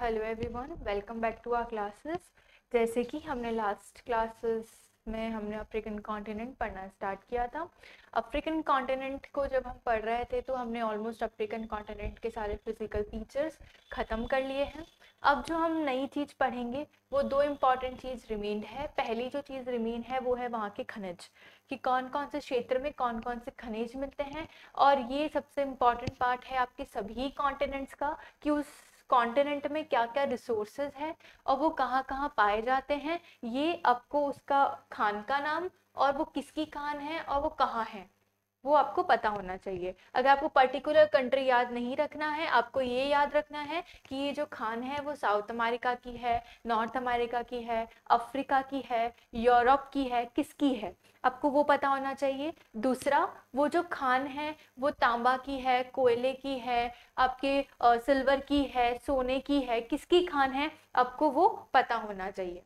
Hello everyone, welcome back to our classes. जैसे कि हमने लास्ट क्लासेस में हमने अफ्रीकन कॉन्टिनेंट पढ़ना स्टार्ट किया था। अफ्रीकन कॉन्टिनेंट को जब हम पढ़ रहे थे तो हमने ऑलमोस्ट अफ्रीकन कॉन्टिनेंट के सारे फिजिकल फीचर्स ख़त्म कर लिए हैं। अब जो हम नई चीज़ पढ़ेंगे वो दो इम्पॉर्टेंट चीज़ रिमेंड है। पहली जो चीज़ रिमेन है वो है वहाँ के खनिज, कि कौन कौन से क्षेत्र में कौन कौन से खनिज मिलते हैं। और ये सबसे इम्पॉर्टेंट पार्ट है आपके सभी कॉन्टिनेंट्स का, कि उस कॉन्टिनेंट में क्या क्या रिसोर्सेज हैं और वो कहाँ कहाँ पाए जाते हैं। ये आपको उसका खान का नाम और वो किसकी खान है और वो कहाँ है वो आपको पता होना चाहिए। अगर आपको पर्टिकुलर कंट्री याद नहीं रखना है, आपको ये याद रखना है कि ये जो खान है वो साउथ अमेरिका की है, नॉर्थ अमेरिका की है, अफ्रीका की है, यूरोप की है, किसकी है, आपको वो पता होना चाहिए। दूसरा, वो जो खान है वो तांबा की है, कोयले की है, आपके सिल्वर की है, सोने की है, किसकी खान है आपको वो पता होना चाहिए।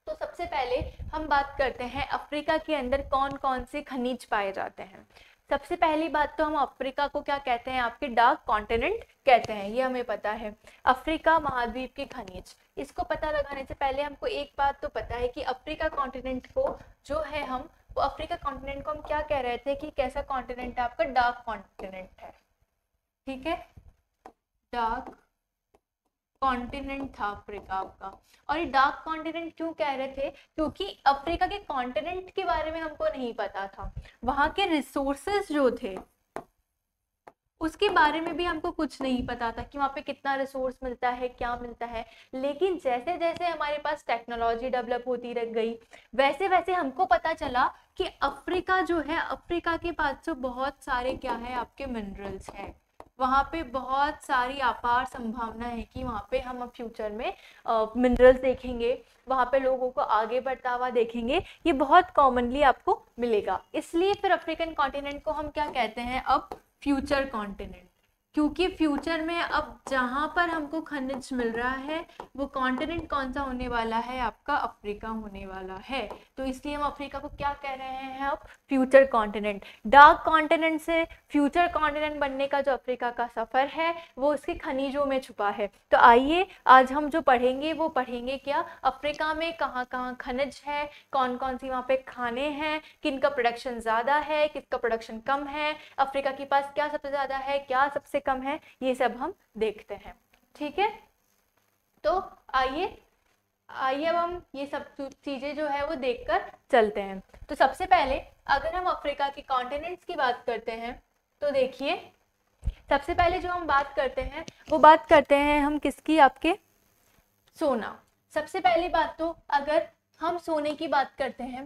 तो सबसे पहले हम बात करते हैं अफ्रीका के अंदर कौन कौन से खनिज पाए जाते हैं। सबसे पहली बात तो हम अफ्रीका को क्या कहते हैं, आपके डार्क कॉन्टिनेंट कहते हैं, ये हमें पता है। अफ्रीका महाद्वीप के खनिज, इसको पता लगाने से पहले हमको एक बात तो पता है कि अफ्रीका कॉन्टिनेंट को जो है वो अफ्रीका कॉन्टिनेंट को हम क्या कह रहे थे कि कैसा कॉन्टिनेंट है, आपका डार्क कॉन्टिनेंट है। ठीक है, डार्क कॉन्टिनेंट था अफ्रीका आपका। और ये डार्क कॉन्टिनेंट क्यों कह रहे थे, क्योंकि अफ्रीका के कॉन्टिनेंट के बारे में हमको नहीं पता था। वहां के रिसोर्सेज जो थे उसके बारे में भी हमको कुछ नहीं पता था कि वहाँ पे कितना रिसोर्स मिलता है, क्या मिलता है। लेकिन जैसे जैसे हमारे पास टेक्नोलॉजी डेवलप होती रह गई, वैसे वैसे हमको पता चला कि अफ्रीका जो है, अफ्रीका के पास जो बहुत सारे क्या है आपके मिनरल्स हैं। वहाँ पे बहुत सारी अपार संभावना है कि वहाँ पे हम फ्यूचर में मिनरल्स देखेंगे, वहाँ पे लोगों को आगे बढ़ता हुआ देखेंगे। ये बहुत कॉमनली आपको मिलेगा। इसलिए फिर अफ्रीकन कॉन्टिनेंट को हम क्या कहते हैं अब, फ्यूचर कॉन्टिनेंट। क्योंकि फ्यूचर में अब जहाँ पर हमको खनिज मिल रहा है वो कॉन्टिनेंट कौन सा होने वाला है, आपका अफ्रीका होने वाला है। तो इसलिए हम अफ्रीका को क्या कह रहे हैं अब, फ्यूचर कॉन्टिनेंट। डार्क कॉन्टिनेंट से फ्यूचर कॉन्टिनेंट बनने का जो अफ्रीका का सफर है वो उसके खनिजों में छुपा है। तो आइए आज हम जो पढ़ेंगे वो पढ़ेंगे क्या, अफ्रीका में कहाँ कहाँ खनिज है, कौन कौन सी वहाँ पे खाने हैं, किनका प्रोडक्शन ज़्यादा है, किसका प्रोडक्शन कम है, अफ्रीका के पास क्या सबसे ज़्यादा है, क्या सबसे कम है, ये सब हम देखते हैं। ठीक है, तो आइए आइए अब हम ये सब चीज़ें जो है वो देखकर चलते हैं। तो सबसे पहले अगर हम अफ्रीका के कॉन्टिनेंट्स की बात करते हैं तो देखिए, सबसे पहले जो हम बात करते हैं वो बात करते हैं हम किसकी, आपके सोना। सबसे पहली बात तो अगर हम सोने की बात करते हैं,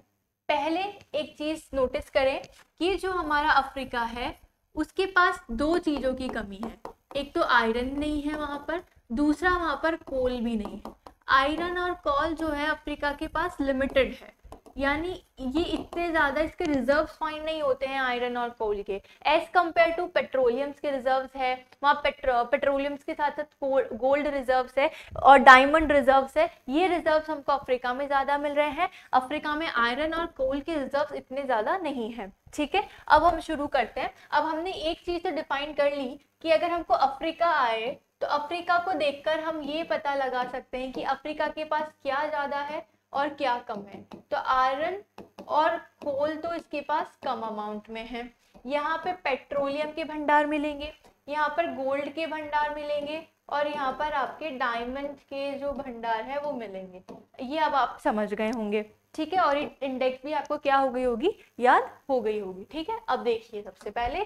पहले एक चीज नोटिस करें कि जो हमारा अफ्रीका है उसके पास दो चीजों की कमी है। एक तो आयरन नहीं है वहां पर, दूसरा वहां पर कोल भी नहीं है। आयरन और कोल जो है अफ्रीका के पास लिमिटेड है, यानी ये इतने ज़्यादा इसके रिजर्व्स फाइंड नहीं होते हैं आयरन और कोल के, एज कम्पेयर टू पेट्रोलियम्स के रिजर्व्स है। वहाँ पेट्रोलियम्स के साथ साथ गोल्ड रिजर्व्स है और डायमंड रिजर्व्स है। ये रिजर्व्स हमको अफ्रीका में ज़्यादा मिल रहे हैं, अफ्रीका में आयरन और कोल के रिजर्व्स इतने ज़्यादा नहीं है। ठीक है, अब हम शुरू करते हैं। अब हमने एक चीज़ तो डिफाइन कर ली कि अगर हमको अफ्रीका आए तो अफ्रीका को देखकर हम ये पता लगा सकते हैं कि अफ्रीका के पास क्या ज़्यादा है और क्या कम है। तो आयरन और कोल तो इसके पास कम अमाउंट में है। यहाँ पे पेट्रोलियम के भंडार मिलेंगे, यहाँ पर गोल्ड के भंडार मिलेंगे और यहाँ पर आपके डायमंड के जो भंडार है वो मिलेंगे। ये अब आप समझ गए होंगे। ठीक है, और इंडेक्स भी आपको क्या हो गई होगी, याद हो गई होगी। ठीक है, अब देखिए सबसे पहले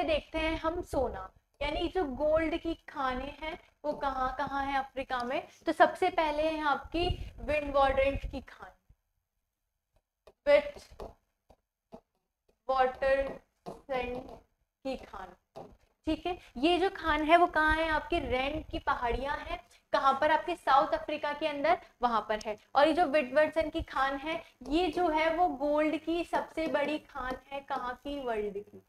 देखते हैं हम सोना, यानी जो गोल्ड की खाने हैं वो कहाँ कहाँ है अफ्रीका में। तो सबसे पहले है आपकी विंड वाटरेंट की खान, विथ वाटर सेंट की खान। ठीक है, ये जो खान है वो कहाँ है, आपके रेंट की पहाड़ियां हैं, कहाँ पर, आपके साउथ अफ्रीका के अंदर वहां पर है। और ये जो विंडवर्सन की खान है ये जो है वो गोल्ड की सबसे बड़ी खान है, कहाँ की, वर्ल्ड की।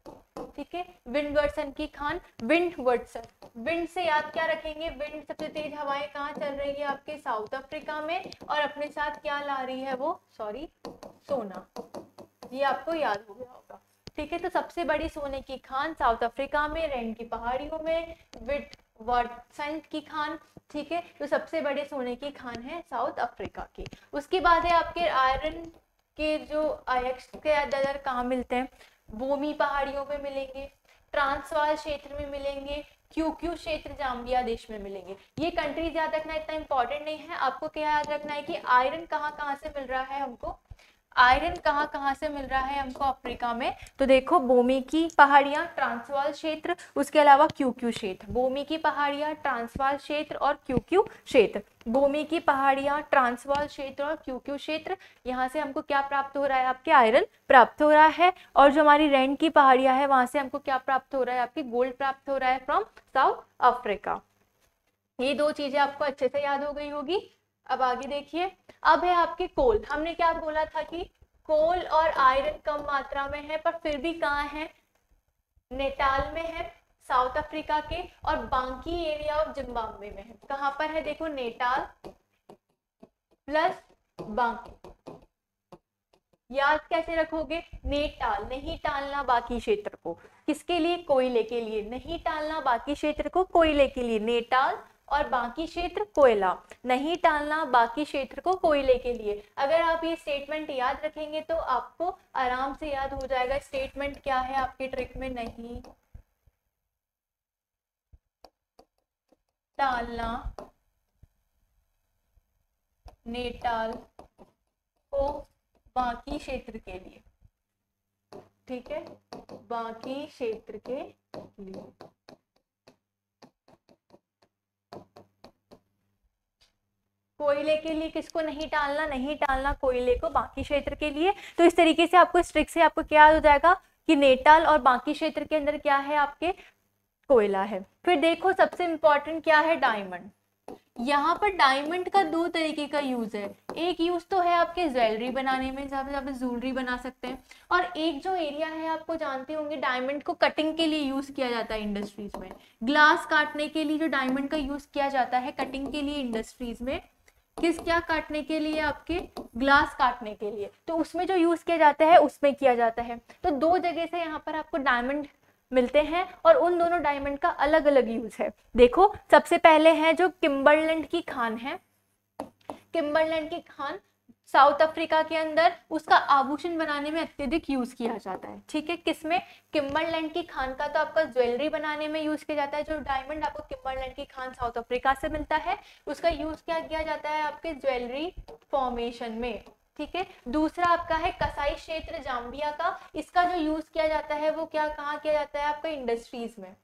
ठीक है, विंडवर्सन की खान, विंडवर्सन, विंड से याद क्या रखेंगे, विंड सबसे तेज हवाएं कहाँ चल रही है, आपके साउथ अफ्रीका में, और अपने साथ क्या ला रही है वो, सॉरी, सोना। ये आपको याद हो गया होगा। ठीक है। तो सबसे बड़ी सोने की खान साउथ अफ्रीका में, रैन की पहाड़ियों में, विटवाटरसंड की खान, ठीक है। तो सबसे बड़े सोने की खान है साउथ अफ्रीका की। उसके बाद है आपके आयरन के जो आयक्स के अदर कहाँ मिलते हैं, बोमी पहाड़ियों पे मिलेंगे, ट्रांसवाल क्षेत्र में मिलेंगे, क्यूक्यू क्षेत्र जाम्बिया देश में मिलेंगे। ये कंट्रीज याद रखना इतना इंपॉर्टेंट नहीं है, आपको क्या याद रखना है कि आयरन कहाँ कहाँ से मिल रहा है हमको, आयरन कहाँ कहाँ से मिल रहा है हमको अफ्रीका में। तो देखो बोमी की पहाड़ियाँ, ट्रांसवाल क्षेत्र, उसके अलावा क्यूक्यू क्षेत्र। बोमी की पहाड़ियाँ, ट्रांसवाल क्षेत्र और क्यूक्यू क्षेत्र। बोमी की पहाड़ियाँ, ट्रांसवाल क्षेत्र और क्यूक्यू क्षेत्र, यहाँ से हमको क्या प्राप्त हो रहा है, आपके आयरन प्राप्त हो रहा है। और जो हमारी रैन की पहाड़ियाँ है वहां से हमको क्या प्राप्त हो रहा है, आपकी गोल्ड प्राप्त हो रहा है फ्रॉम साउथ अफ्रीका। ये दो चीजें आपको अच्छे से याद हो गई होगी। अब आगे देखिए, अब है आपके कोल। हमने क्या बोला था कि कोल और आयरन कम मात्रा में है, पर फिर भी कहाँ है, नेटाल में है साउथ अफ्रीका के, और बांकी एरिया ऑफ जिम्बाब्वे में है। कहाँ पर है, देखो नेटाल प्लस बांकी। याद कैसे रखोगे, नेटाल, नहीं टालना बाकी क्षेत्र को, किसके लिए, कोयले के लिए, नहीं टालना बाकी क्षेत्र को कोयले के लिए, नेटाल और बाकी क्षेत्र कोयला, नहीं टालना बाकी क्षेत्र को कोयले के लिए। अगर आप ये स्टेटमेंट याद रखेंगे तो आपको आराम से याद हो जाएगा। स्टेटमेंट क्या है आपके ट्रिक में, नहीं टालना नेटाल को बाकी क्षेत्र के लिए, ठीक है, बाकी क्षेत्र के लिए। कोयले के लिए किसको नहीं टालना, नहीं टालना कोयले को बाकी क्षेत्र के लिए। तो इस तरीके से आपको इस ट्रिक से आपको क्या हो जाएगा कि नेटाल और बाकी क्षेत्र के अंदर क्या है, आपके कोयला है। फिर देखो सबसे इंपॉर्टेंट क्या है, डायमंड। यहाँ पर डायमंड का दो तरीके का यूज है। एक यूज तो है आपके ज्वेलरी बनाने में, जहाँ पे आप ज्वेलरी बना सकते हैं, और एक जो एरिया है आपको जानते होंगे डायमंड को कटिंग के लिए यूज किया जाता है इंडस्ट्रीज में। ग्लास काटने के लिए जो डायमंड का यूज किया जाता है कटिंग के लिए इंडस्ट्रीज में, किस क्या काटने के लिए, आपके ग्लास काटने के लिए, तो उसमें जो यूज किया जाता है उसमें किया जाता है। तो दो जगह से यहाँ पर आपको डायमंड मिलते हैं और उन दोनों डायमंड का अलग अलग यूज है। देखो सबसे पहले है जो किम्बरलैंड की खान है, किम्बरलैंड की खान साउथ अफ्रीका के अंदर, उसका आभूषण बनाने में अत्यधिक यूज किया जाता है, ठीक है। किसमें, किम्बरलैंड की खान का तो आपका ज्वेलरी बनाने में यूज किया जाता है। जो डायमंड आपको किम्बरलैंड की खान साउथ अफ्रीका से मिलता है उसका यूज क्या किया जाता है, आपके ज्वेलरी फॉर्मेशन में, ठीक है। दूसरा आपका है कसाई क्षेत्र जाम्बिया का, इसका जो यूज किया जाता है वो क्या, कहाँ किया जाता है, आपका इंडस्ट्रीज में।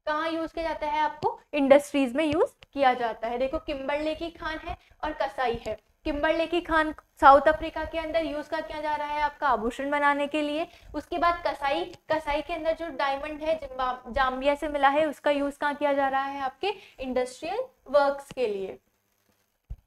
कहाँ यूज किया जाता है, आपको इंडस्ट्रीज में यूज किया जाता है। देखो किम्बरले की खान है और कसाई है। किम्बरले की खान साउथ अफ्रीका के अंदर यूज का किया जा रहा है आपका आभूषण बनाने के लिए। उसके बाद कसाई, कसाई के अंदर जो डायमंड है जाम्बिया से मिला है उसका यूज कहाँ किया जा रहा है, आपके इंडस्ट्रियल वर्क्स के लिए।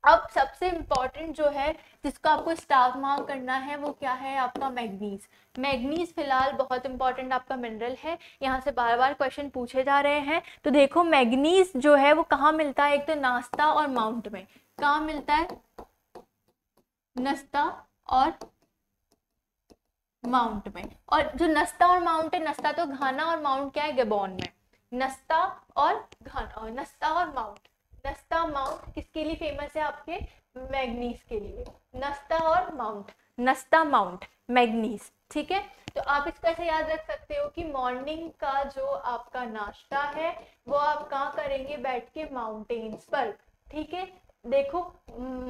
अब सबसे इंपॉर्टेंट जो है जिसको आपको स्टार मार्क करना है वो क्या है, आपका मैग्नीज। मैग्नीज फिलहाल बहुत इंपॉर्टेंट आपका मिनरल है, यहाँ से बार बार क्वेश्चन पूछे जा रहे हैं। तो देखो मैग्नीज जो है वो कहाँ मिलता है, एक तो नाश्ता और माउंट में। कहाँ मिलता है, नस्ता और माउंट में। और जो नस्ता और माउंट है, नस्ता तो घाना और माउंट क्या है, गबोन में। नस्ता और घाना, और नस्ता और माउंट, नस्ता माउंट किसके लिए फेमस है, आपके मैग्नीज के लिए। नस्ता और माउंट, नस्ता माउंट मैग्नीज, ठीक है। तो आप इसको ऐसे याद रख सकते हो कि मॉर्निंग का जो आपका नाश्ता है वो आप कहाँ करेंगे, बैठ के माउंटेन्स पर, ठीक है। देखो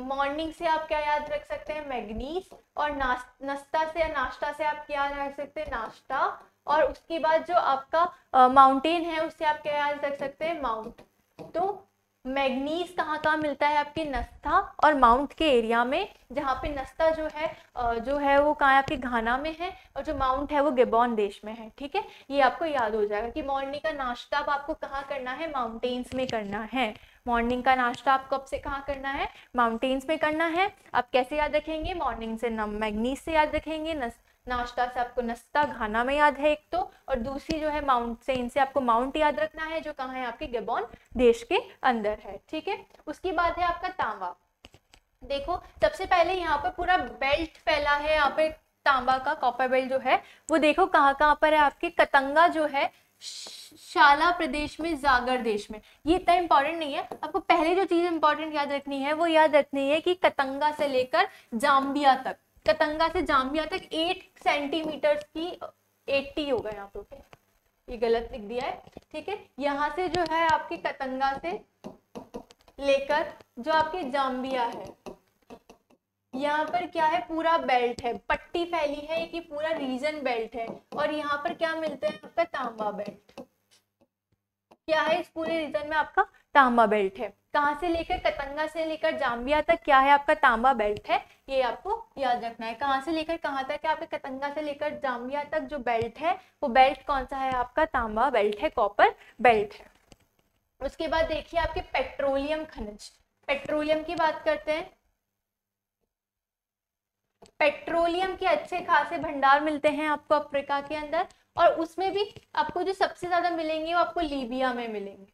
मॉर्निंग से आप क्या याद रख सकते हैं, मैग्नीज, और नाश्ता से या नाश्ता से आप क्या याद रख सकते हैं, नाश्ता, और उसके बाद जो आपका माउंटेन है उससे आप क्या याद रख सकते हैं, माउंट। तो मैग्नीज कहाँ कहाँ मिलता है, आपके नस्ता और माउंट के एरिया में, जहाँ पे नस्ता जो है वो कहाँ आपके घाना में है, और जो माउंट है वो गबोन देश में है, ठीक है। ये आपको याद हो जाएगा कि मॉर्निंग का नाश्ता अब आपको कहाँ करना है, माउंटेन्स में करना है। मॉर्निंग का नाश्ता आपको अब से कहाँ करना है, माउंटेन्स में करना है। आप कैसे याद रखेंगे, मॉर्निंग से मैग्नीज से याद रखेंगे, नाश्ता से आपको नस्ता घाना में याद है एक तो, और दूसरी जो है माउंट से, इनसे आपको माउंट याद रखना है जो कहाँ है, आपके गबोन देश के अंदर है, ठीक है। उसके बाद है आपका तांबा। देखो सबसे पहले यहाँ पर पूरा बेल्ट फैला है, यहाँ पे तांबा का कॉपर बेल्ट जो है वो देखो कहाँ कहाँ पर है आपके, कतंगा जो है शाला प्रदेश में, जागर देश में। ये इतना इंपॉर्टेंट नहीं है, आपको पहले जो चीज इंपॉर्टेंट याद रखनी है वो याद रखनी है कि कतंगा से लेकर जाम्बिया तक, कतंगा से जाम्बिया तक 8 सेंटीमीटर की, 80 होगा यहाँ पे, ये गलत लिख दिया है, ठीक है। यहाँ से जो है आपकी कतंगा से लेकर जो आपकी जाम्बिया है, यहाँ पर क्या है, पूरा बेल्ट है, पट्टी फैली है, कि पूरा रीजन बेल्ट है। और यहाँ पर क्या मिलता है आपका, तांबा बेल्ट। क्या है इस पूरे रीजन में आपका, तांबा बेल्ट है। कहाँ से लेकर, कतंगा से लेकर जाम्बिया तक क्या है आपका, तांबा बेल्ट है। ये आपको याद रखना है। कहाँ से लेकर कहाँ तक है आपके, कतंगा से लेकर जाम्बिया तक जो बेल्ट है वो बेल्ट कौन सा है आपका, तांबा बेल्ट है, कॉपर बेल्ट है। उसके बाद देखिए आपके पेट्रोलियम खनिज, पेट्रोलियम की बात करते हैं। पेट्रोलियम के अच्छे खासे भंडार मिलते हैं आपको अफ्रीका के अंदर, और उसमें भी आपको जो सबसे ज्यादा मिलेंगे वो आपको लीबिया में मिलेंगे,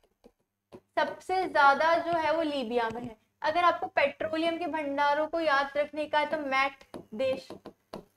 सबसे ज्यादा जो है वो लीबिया में है। अगर आपको पेट्रोलियम के भंडारों को याद रखने का है तो मैट देश,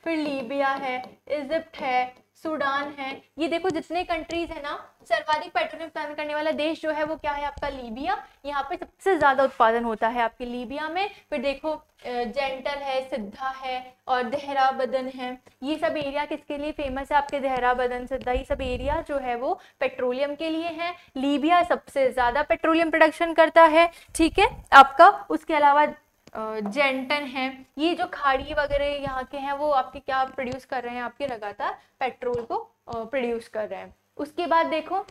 फिर लीबिया है, इजिप्ट है, सूडान है, ये देखो जितने कंट्रीज है ना, सर्वाधिक पेट्रोलियम उत्पादन करने वाला देश जो है वो क्या है आपका, लीबिया। यहाँ पे सबसे ज्यादा उत्पादन होता है आपके लीबिया में। फिर देखो जेंटल है, सिद्धा है और देहराबदन है, ये सब एरिया किसके लिए फेमस है आपके, देहराबदन, सिद्धा, ये सब एरिया जो है वो पेट्रोलियम के लिए है। लीबिया सबसे ज्यादा पेट्रोलियम प्रोडक्शन करता है, ठीक है आपका। उसके अलावा जेंटन है, ये जो खाड़ी वगैरह यहाँ के हैं वो आपके क्या प्रोड्यूस कर रहे हैं, आपके लगातार पेट्रोल को प्रोड्यूस कर रहे हैं। उसके बाद देखो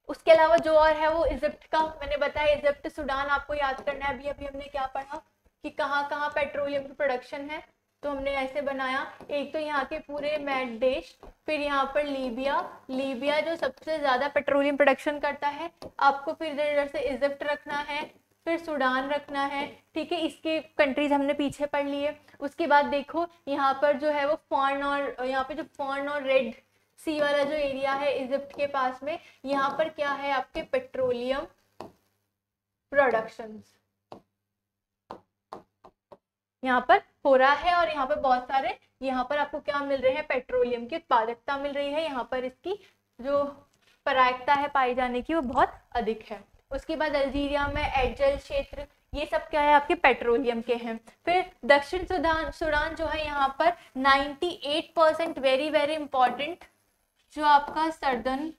उसके अलावा जो और है वो इजिप्ट का, मैंने बताया इजिप्ट, सूडान आपको याद करना है। अभी अभी हमने क्या पढ़ा कि कहाँ कहाँ पेट्रोलियम की प्रोडक्शन है, तो हमने ऐसे बनाया, एक तो यहाँ के पूरे मैट देश, फिर यहाँ पर लीबिया, लीबिया जो सबसे ज्यादा पेट्रोलियम प्रोडक्शन करता है आपको, फिर इधर से इजिप्ट रखना है, फिर सूडान रखना है, ठीक है। इसके कंट्रीज हमने पीछे पढ़ लिए। उसके बाद देखो यहाँ पर जो है वो फॉर्न, और यहाँ पे जो फॉर्न और रेड सी वाला जो एरिया है इजिप्ट के पास में, यहाँ पर क्या है आपके पेट्रोलियम प्रोडक्शन यहाँ पर हो रहा है, और यहाँ पर बहुत सारे, यहाँ पर आपको क्या मिल रहे हैं, पेट्रोलियम की उत्पादकता मिल रही है। यहाँ पर इसकी जो प्रायिकता है पाई जाने की वो बहुत अधिक है। उसके बाद अल्जीरिया में एडजल क्षेत्र, ये सब क्या है आपके पेट्रोलियम के हैं। फिर दक्षिण सूडान जो है यहाँ पर 98%, वेरी वेरी इंपॉर्टेंट, जो आपका सर्दर्न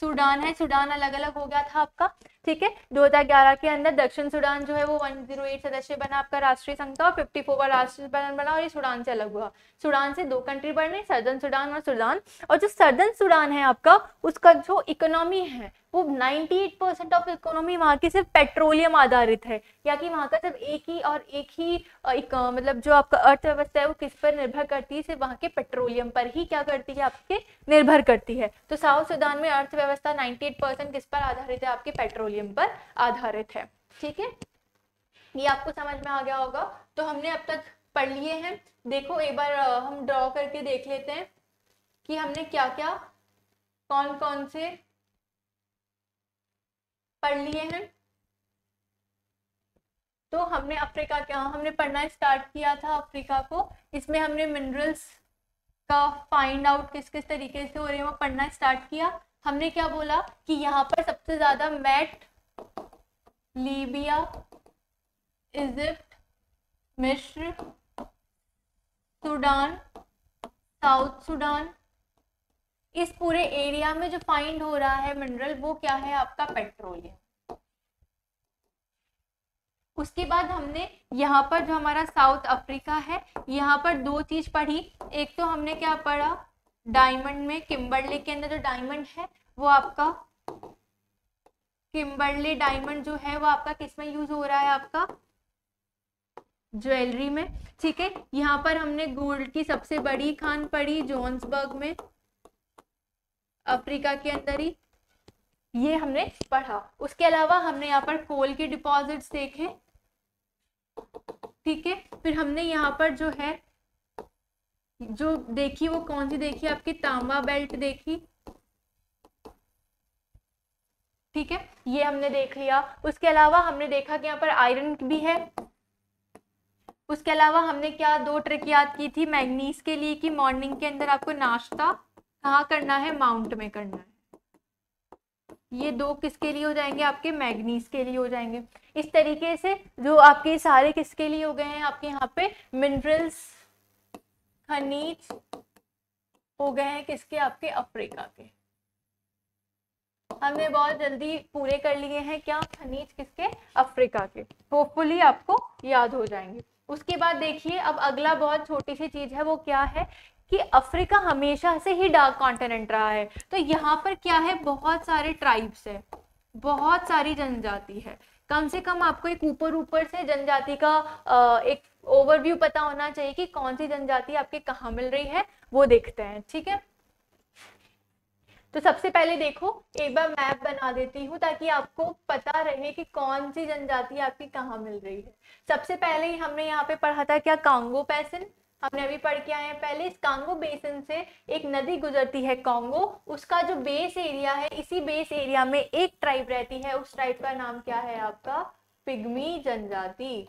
सूडान है, सूडान अलग अलग हो गया था आपका, ठीक है। 2011 के अंदर दक्षिण सूडान जो है वो 108 सदस्य बना आपका राष्ट्रीय संघ का, और 54वां राष्ट्रीय बना, और ये सूडान से अलग हुआ। सूडान से 2 कंट्री बने, सर्दर्न सूडान और सूडान। और जो सर्दर्न सूडान है आपका, उसका जो इकोनॉमी है वो 98% ऑफ इकोनॉमी वहाँ की सिर्फ पेट्रोलियम आधारित है, या कि वहाँ का सिर्फ एक ही मतलब जो आपका अर्थव्यवस्था है वो किस पर निर्भर करती है, सिर्फ वहाँ के पेट्रोलियम पर ही क्या करती है, आपके निर्भर करती है। तो साउथ सूडान में अर्थव्यवस्था 98% किस पर आधारित है, आपके पेट्रोलियम पर आधारित है, ठीक है। ये आपको समझ में आ गया होगा। तो हमने अब तक पढ़ लिए हैं। देखो एक बार हम ड्रॉ करके देख लेते हैं कि हमने क्या क्या, कौन कौन से पढ़ लिए हैं। तो हमने अफ्रीका क्या, हमने पढ़ना स्टार्ट किया था अफ्रीका को, इसमें हमने मिनरल्स का फाइंड आउट किस किस तरीके से हो रहे हैं वो पढ़ना स्टार्ट किया। हमने क्या बोला कि यहाँ पर सबसे ज्यादा मैट, लीबिया, इजिप्ट, मिस्र, सूडान, साउथ सूडान, इस पूरे एरिया में जो फाइंड हो रहा है मिनरल वो क्या है आपका पेट्रोलियम। उसके बाद हमने यहाँ पर जो हमारा साउथ अफ्रीका है, यहाँ पर 2 चीज पढ़ी। एक तो हमने क्या पढ़ा, डायमंड में, किम्बरले के अंदर जो डायमंड है वो आपका, किम्बरले डायमंड जो है वो आपका किस में यूज हो रहा है, आपका ज्वेलरी में, ठीक है। यहाँ पर हमने गोल्ड की सबसे बड़ी खान पढ़ी जोहान्सबर्ग में, अफ्रीका के अंदर ही, ये हमने पढ़ा। उसके अलावा हमने यहाँ पर कोल के डिपॉजिट्स देखे, ठीक है। फिर हमने यहाँ पर जो है जो देखी वो कौन सी देखी, आपकी तांबा बेल्ट देखी, ठीक है, ये हमने देख लिया। उसके अलावा हमने देखा कि यहाँ पर आयरन भी है, उसके अलावा हमने क्या 2 ट्रिक याद की थी मैग्नीज के लिए कि मॉर्निंग के अंदर आपको नाश्ता कहाँ करना है, माउंट में करना है। ये 2 किसके लिए हो जाएंगे, आपके मैग्नीज के लिए हो जाएंगे। इस तरीके से जो आपके सारे किसके लिए हो गए हैं, आपके यहाँ पे मिनरल्स, खनिज हो गए हैं किसके, आपके अफ्रीका के। हमने बहुत जल्दी पूरे कर लिए हैं क्या, खनिज किसके, अफ्रीका के। होपफुली आपको याद हो जाएंगे। उसके बाद देखिए अब अगला बहुत छोटी सी चीज है, वो क्या है कि अफ्रीका हमेशा से ही डार्क कॉन्टिनेंट रहा है। तो यहाँ पर क्या है, बहुत सारे ट्राइब्स है, बहुत सारी जनजाति है। कम से कम आपको एक ऊपर ऊपर से जनजाति का एक ओवरव्यू पता होना चाहिए कि कौन सी जनजाति आपके कहाँ मिल रही है, वो देखते हैं। ठीक है, तो सबसे पहले देखो एक बार मैप बना देती हूँ ताकि आपको पता रहे कि कौन सी जनजाति आपकी कहाँ मिल रही है। सबसे पहले ही हमने यहाँ पे पढ़ा था क्या, कांगो बेसिन, हमने अभी पढ़ के आए हैं। पहले इस कांगो बेसिन से एक नदी गुजरती है कांगो, उसका जो बेस एरिया है, इसी बेस एरिया में एक ट्राइब रहती है, उस ट्राइब का नाम क्या है आपका, पिग्मी जनजाति।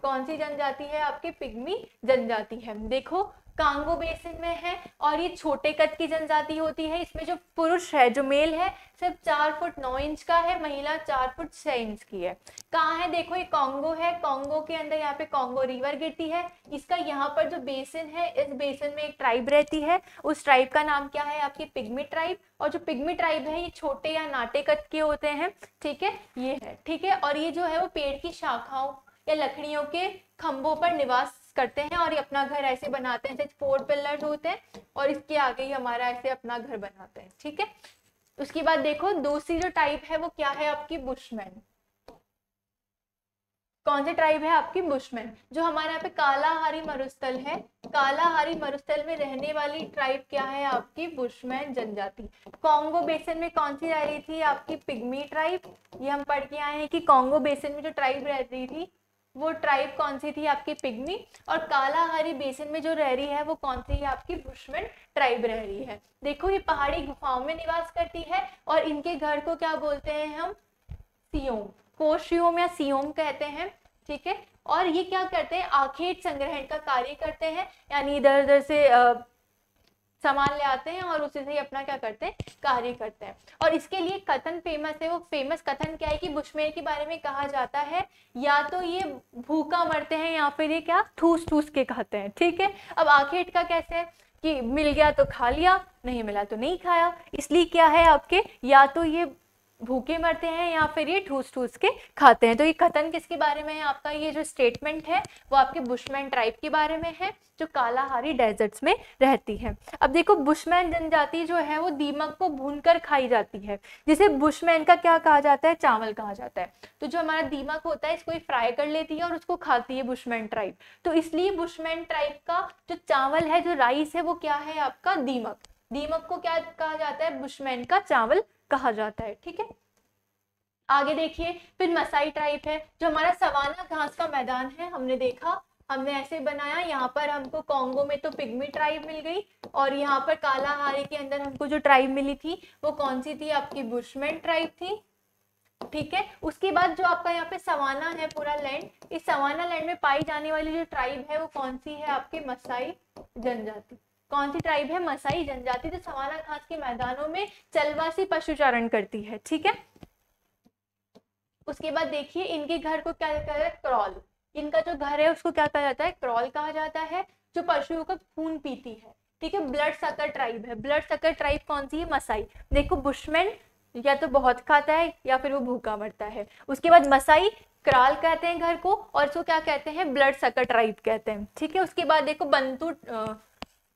कौन सी जनजाति है आपकी, पिग्मी जनजाति है। देखो कांगो बेसिन में है और ये छोटे कद की जनजाति होती है। इसमें जो पुरुष है, जो मेल है, सिर्फ 4 फुट 9 इंच का है, महिला 4 फुट 6 इंच की है। कहाँ है, देखो ये कांगो है, कांगो के अंदर यहाँ पे कांगो रिवर गिरती है। इसका यहाँ पर जो बेसिन है, इस बेसिन में एक ट्राइब रहती है, उस ट्राइब का नाम क्या है आपकी, पिग्मी ट्राइब। और जो पिग्मी ट्राइब है ये छोटे या नाटे कद के होते हैं। ठीक है, ये है। ठीक है, और ये जो है वो पेड़ की शाखाओं या लकड़ियों के खंभों पर निवास करते हैं और ये अपना घर ऐसे बनाते हैं, जैसे 4 पिलर्स होते हैं और इसके आगे ही हमारा ऐसे अपना घर बनाते हैं। ठीक है, उसके बाद देखो दूसरी जो टाइप है वो क्या है आपकी, बुशमैन। कौन सी ट्राइब है आपकी, बुशमैन। जो हमारे यहाँ पे कालाहारी मरुस्थल है, कालाहारी मरुस्थल में रहने वाली ट्राइब क्या है आपकी, बुशमैन जनजाति। कांगो बेसिन में कौन सी रह रही थी आपकी, पिग्मी ट्राइब। ये हम पढ़ के आए हैं कि कांगो बेसिन में जो ट्राइब रह रही थी वो ट्राइब कौन सी थी आपकी, पिग्मी। और कालाहारी बेसिन में जो रह रही है वो कौन सी है आपकी, बुशमैन ट्राइब रह रही है। देखो ये पहाड़ी गुफाओं में निवास करती है और इनके घर को क्या बोलते हैं हम, सियोम, कोशियोम या सियोम कहते हैं। ठीक है, और ये क्या करते हैं, आखेट संग्रहण का कार्य करते हैं, यानी इधर उधर से सामान ले आते हैं और उसी से ही अपना क्या करते हैं, कार्य करते हैं। और इसके लिए कथन फेमस है। वो फेमस कथन क्या है कि बुशमैन के बारे में कहा जाता है या तो ये भूखा मरते हैं या फिर ये क्या, ठूस ठूस के खाते हैं। ठीक है, अब आखेट का कैसे है कि मिल गया तो खा लिया, नहीं मिला तो नहीं खाया। इसलिए क्या है आपके, या तो ये भूखे मरते हैं या फिर ये ठूस ठूस के खाते हैं। तो ये कथन किसके बारे में है आपका, ये जो स्टेटमेंट है वो आपके बुशमैन ट्राइब के बारे में है, जो कालाहारी डेजर्ट्स में रहती है। अब देखो बुशमैन जनजाति जो है वो दीमक को भूनकर खाई जाती है, जिसे बुशमैन का क्या कहा जाता है, चावल कहा जाता है। तो जो हमारा दीमक होता है इसको फ्राई कर लेती है और उसको खाती है बुशमैन ट्राइब। तो इसलिए बुशमैन ट्राइब का जो चावल है, जो राइस है, वो क्या है आपका, दीमक। दीमक को क्या कहा जाता है, बुशमैन का चावल कहा जाता है। ठीक है, आगे देखिए फिर मसाई ट्राइब है, जो हमारा सवाना घास का मैदान है। हमने देखा, हमने ऐसे बनाया, यहाँ पर हमको कांगो में तो पिग्मी ट्राइब मिल गई और यहाँ पर कालाहारी के अंदर हमको जो ट्राइब मिली थी वो कौन सी थी आपकी, बुशमैन ट्राइब थी। ठीक है, उसके बाद जो आपका यहाँ पे सवाना है पूरा लैंड, इस सवाना लैंड में पाई जाने वाली जो ट्राइब है वो कौन सी है आपकी, मसाई जनजाति। कौन सी ट्राइब है, मसाई जनजाति, जो सवाना घास के मैदानों में चलवासी पशुचारण करती है। ठीक है, उसके बाद देखिए इनके घर को क्या कहता है, क्रॉल। इनका जो घर है उसको क्या कहा जाता है, क्रॉल कहा जाता है, जो पशुओं का खून पीती है। ठीक है, ब्लड सकर ट्राइब है। ब्लड सकर ट्राइब कौन सी है, मसाई। देखो बुशमैन या तो बहुत खाता है या फिर वो भूखा मरता है। उसके बाद मसाई, क्राल कहते हैं घर को, और इसको क्या कहते हैं, ब्लड सकर ट्राइब कहते हैं। ठीक है, उसके बाद देखो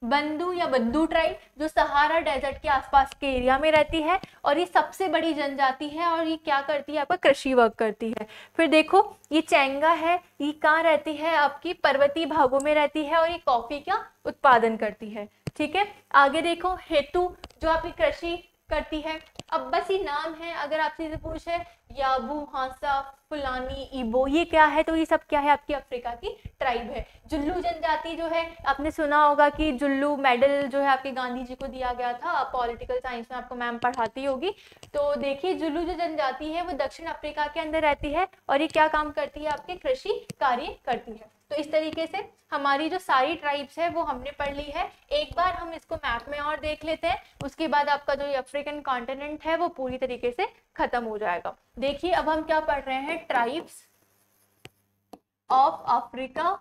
बंदू या बद्दू ट्राइब, जो सहारा डेजर्ट के आसपास के एरिया में रहती है और ये सबसे बड़ी जनजाति है और ये क्या करती है, आपका कृषि वर्क करती है। फिर देखो ये चेंगा है, ये कहाँ रहती है, आपकी पर्वतीय भागों में रहती है और ये कॉफी का उत्पादन करती है। ठीक है, आगे देखो हेतु, जो आपकी कृषि करती है। अब बस ये नाम है, अगर आपसे पूछे याबू, हासा, फुलानी, इबो, ये क्या है? तो ये सब क्या है? आपकी अफ्रीका की ट्राइब है। जुल्लू जनजाति जो है, आपने सुना होगा कि जुल्लू मेडल जो है आपके गांधी जी को दिया गया था, पॉलिटिकल साइंस में आपको मैम पढ़ाती होगी। तो देखिए जुल्लू जो जनजाति है वो दक्षिण अफ्रीका के अंदर रहती है और ये क्या काम करती है? आपके कृषि कार्य करती है। तो इस तरीके से हमारी जो सारी ट्राइब्स है वो हमने पढ़ ली है। एक बार हम इसको मैप में और देख लेते हैं, उसके बाद आपका जो अफ्रीकन कॉन्टिनेंट है वो पूरी तरीके से खत्म हो जाएगा। देखिए अब हम क्या पढ़ रहे हैं? ट्राइब्स ऑफ अफ्रीका,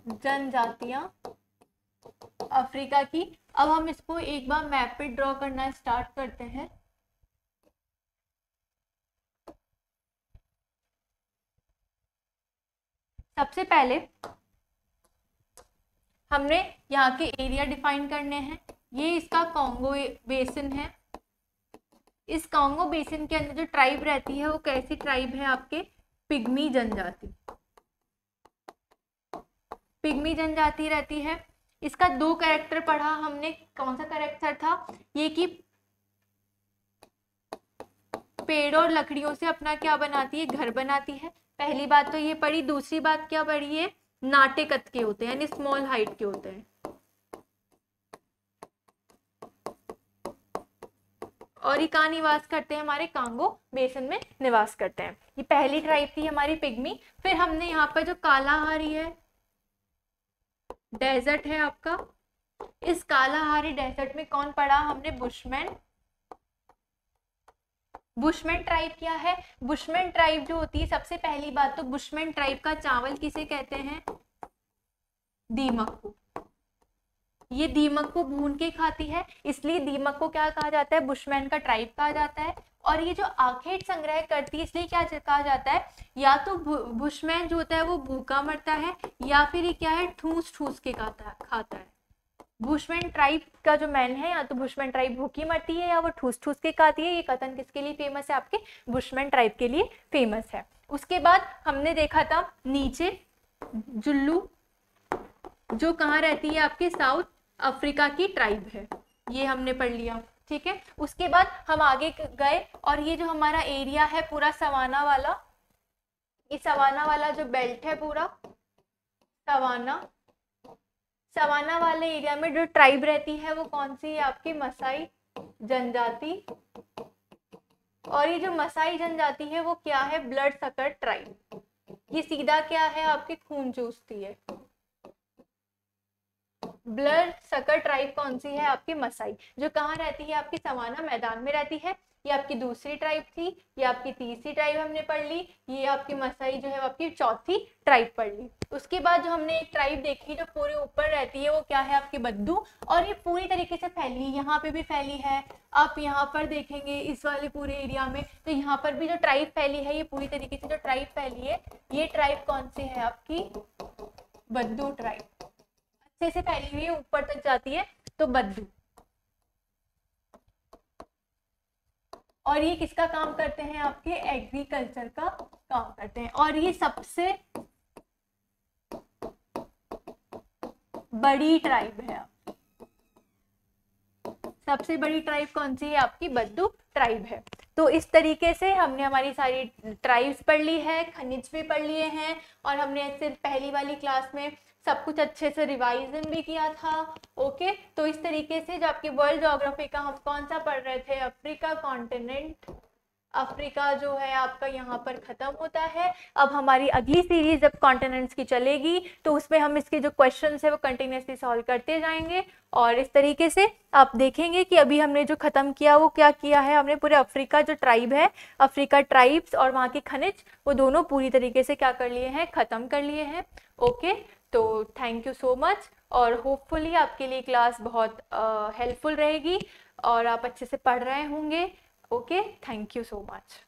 जनजातियां अफ्रीका की। अब हम इसको एक बार मैप पे ड्रॉ करना स्टार्ट करते हैं। सबसे पहले हमने यहाँ के एरिया डिफाइन करने हैं। ये इसका कॉन्गो बेसिन है। इस कॉन्गो बेसिन के अंदर जो ट्राइब रहती है वो कैसी ट्राइब है? आपके पिग्मी जनजाति, पिग्मी जनजाति रहती है। इसका दो कैरेक्टर पढ़ा हमने। कौन सा कैरेक्टर था? ये कि पेड़ और लकड़ियों से अपना क्या बनाती है? घर बनाती है। पहली बात तो ये पढ़ी। दूसरी बात क्या पढ़ी है? नाटे कद के होते हैं, यानी स्मॉल हाइट के होते हैं, और ये कहाँ निवास करते हैं? हमारे कांगो बेसिन में निवास करते हैं। ये पहली ट्राइब थी हमारी पिग्मी। फिर हमने यहाँ पर जो कालाहारी है, डेजर्ट है आपका, इस कालाहारी डेजर्ट में कौन पड़ा? हमने बुशमैन। बुशमैन ट्राइब क्या है? बुशमैन ट्राइब जो होती है, सबसे पहली बात तो बुशमैन ट्राइब का चावल किसे कहते हैं? दीमक को। ये दीमक को भून के खाती है, इसलिए दीमक को क्या कहा जाता है? बुशमैन का ट्राइब कहा जाता है। और ये जो आखेट संग्रह करती है, इसलिए क्या कहा जाता है? या तो बुशमैन जो होता है वो भूखा मरता है, या फिर ये क्या है? ठूस ठूस के खाता है। बुशमैन ट्राइब का जो मैन है, या तो बुशमैन ट्राइब भूखी मरती है या वो ठूस ठूस के खाती है। ये कथन किसके लिए फेमस है? आपके बुशमैन ट्राइब के लिए फेमस है। उसके बाद हमने देखा था नीचे जुल्लू, जो कहाँ रहती है? आपके साउथ अफ्रीका की ट्राइब है। ये हमने पढ़ लिया, ठीक है। उसके बाद हम आगे गए और ये जो हमारा एरिया है पूरा सवाना वाला, ये सवाना वाला जो बेल्ट है पूरा सवाना वाले एरिया में जो ट्राइब रहती है वो कौन सी है? आपकी मसाई जनजाति। और ये जो मसाई जनजाति है वो क्या है? Blood sucker tribe. ये सीधा क्या है? आपके खून चूसती है। ब्लड सकर ट्राइब कौन सी है? आपकी मसाई, जो कहाँ रहती है? आपकी सवाना मैदान में रहती है। ये आपकी दूसरी ट्राइब थी। ये आपकी तीसरी ट्राइब हमने पढ़ ली। ये आपकी मसाई जो है आपकी चौथी ट्राइब पढ़ ली। उसके बाद जो हमने एक ट्राइब देखी जो पूरे ऊपर रहती है वो क्या है? आपकी बद्दू। और ये पूरी तरीके से फैली है, यहाँ पे भी फैली है। आप यहाँ पर देखेंगे इस वाले पूरे एरिया में, तो यहाँ पर भी जो ट्राइब फैली है, ये पूरी तरीके से जो ट्राइब फैली है, ये ट्राइब कौन सी है? आपकी बद्दू ट्राइब। अच्छे से फैली हुई है, ऊपर तक जाती है, तो बद्दू। और ये किसका काम करते हैं? आपके एग्रीकल्चर का काम करते हैं। और ये सबसे बड़ी ट्राइब है। सबसे बड़ी ट्राइब कौन सी है? आपकी बद्दू ट्राइब है। तो इस तरीके से हमने हमारी सारी ट्राइब्स पढ़ ली है, खनिज भी पढ़ लिए हैं, और हमने ऐसे पहली वाली क्लास में सब कुछ अच्छे से रिवाइजन भी किया था। ओके, तो इस तरीके से जो आपकी वर्ल्ड ज्योग्राफी का हम कौन सा पढ़ रहे थे? Africa continent. अफ्रीका जो है आपका यहाँ पर खत्म होता है। अब हमारी अगली सीरीज जब कॉन्टिनेंट्स की चलेगी तो उसमें हम इसके जो क्वेश्चंस है वो कंटिन्यूसली सॉल्व करते जाएंगे। और इस तरीके से आप देखेंगे कि अभी हमने जो खत्म किया वो क्या किया है? हमने पूरे अफ्रीका जो ट्राइब है, अफ्रीका ट्राइब्स और वहाँ के खनिज, वो दोनों पूरी तरीके से क्या कर लिए हैं? खत्म कर लिए हैं। ओके, तो थैंक यू सो मच, और होपफुली आपके लिए क्लास बहुत हेल्पफुल रहेगी और आप अच्छे से पढ़ रहे होंगे। Okay, thank you so much.